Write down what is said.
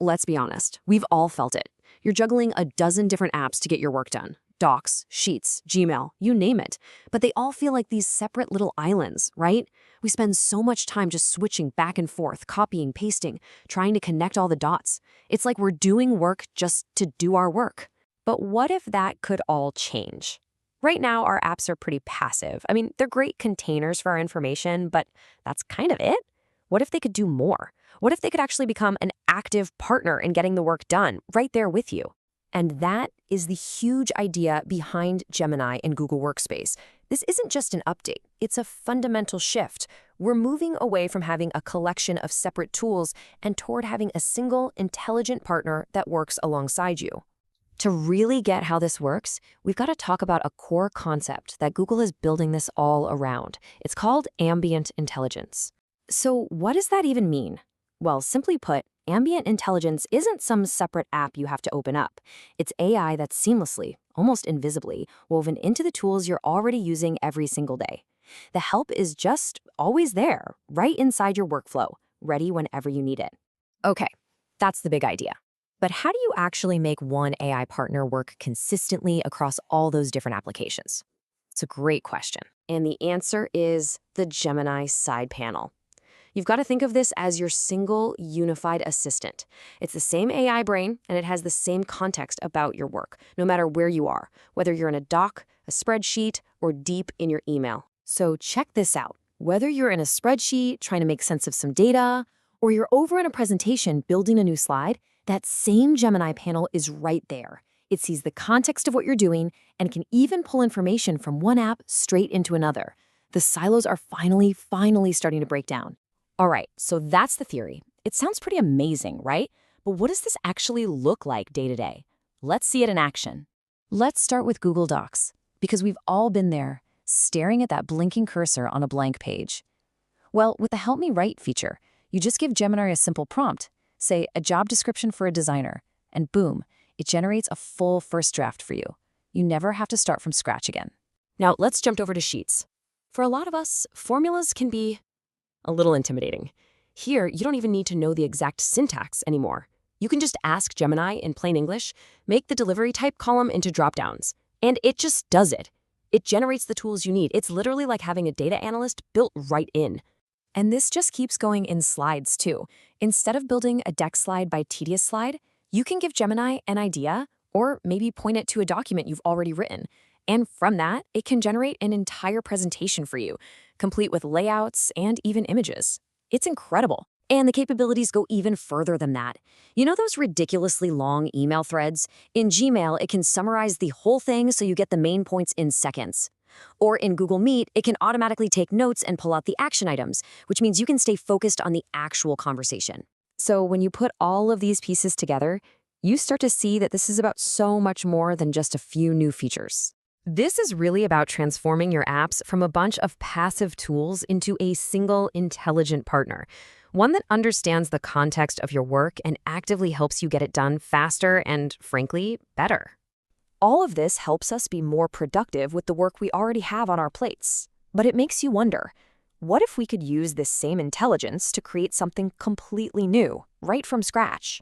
Let's be honest, we've all felt it. You're juggling a dozen different apps to get your work done. Docs, Sheets, Gmail, you name it. But they all feel like these separate little islands, right? We spend so much time just switching back and forth, copying, pasting, trying to connect all the dots. It's like we're doing work just to do our work. But what if that could all change? Right now, our apps are pretty passive. I mean, they're great containers for our information, but that's kind of it. What if they could do more? What if they could actually become an active partner in getting the work done right there with you? And that is the huge idea behind Gemini and Google Workspace. This isn't just an update, it's a fundamental shift. We're moving away from having a collection of separate tools and toward having a single, intelligent partner that works alongside you. To really get how this works, we've got to talk about a core concept that Google is building this all around. It's called ambient intelligence. So what does that even mean? Well, simply put, ambient intelligence isn't some separate app you have to open up. It's AI that's seamlessly, almost invisibly, woven into the tools you're already using every single day. The help is just always there, right inside your workflow, ready whenever you need it. Okay, that's the big idea. But how do you actually make one AI partner work consistently across all those different applications? It's a great question. And the answer is the Gemini side panel. You've got to think of this as your single, unified assistant. It's the same AI brain, and it has the same context about your work, no matter where you are, whether you're in a doc, a spreadsheet, or deep in your email. So check this out. Whether you're in a spreadsheet trying to make sense of some data, or you're over in a presentation building a new slide, that same Gemini panel is right there. It sees the context of what you're doing and can even pull information from one app straight into another. The silos are finally starting to break down. All right, so that's the theory. It sounds pretty amazing, right? But what does this actually look like day to day? Let's see it in action. Let's start with Google Docs, because we've all been there, staring at that blinking cursor on a blank page. Well, with the Help Me Write feature, you just give Gemini a simple prompt, say a job description for a designer, and boom, it generates a full first draft for you. You never have to start from scratch again. Now, let's jump over to Sheets. For a lot of us, formulas can be a little intimidating. Here, you don't even need to know the exact syntax anymore. You can just ask Gemini in plain English, make the delivery type column into dropdowns, and it just does it. It generates the tools you need. It's literally like having a data analyst built right in. And this just keeps going in slides too. Instead of building a deck slide by tedious slide, you can give Gemini an idea or maybe point it to a document you've already written. And from that, it can generate an entire presentation for you, complete with layouts and even images. It's incredible. And the capabilities go even further than that. You know those ridiculously long email threads? In Gmail, it can summarize the whole thing so you get the main points in seconds. Or in Google Meet, it can automatically take notes and pull out the action items, which means you can stay focused on the actual conversation. So when you put all of these pieces together, you start to see that this is about so much more than just a few new features. This is really about transforming your apps from a bunch of passive tools into a single intelligent partner, one that understands the context of your work and actively helps you get it done faster and, frankly, better. All of this helps us be more productive with the work we already have on our plates. But it makes you wonder, what if we could use this same intelligence to create something completely new, right from scratch?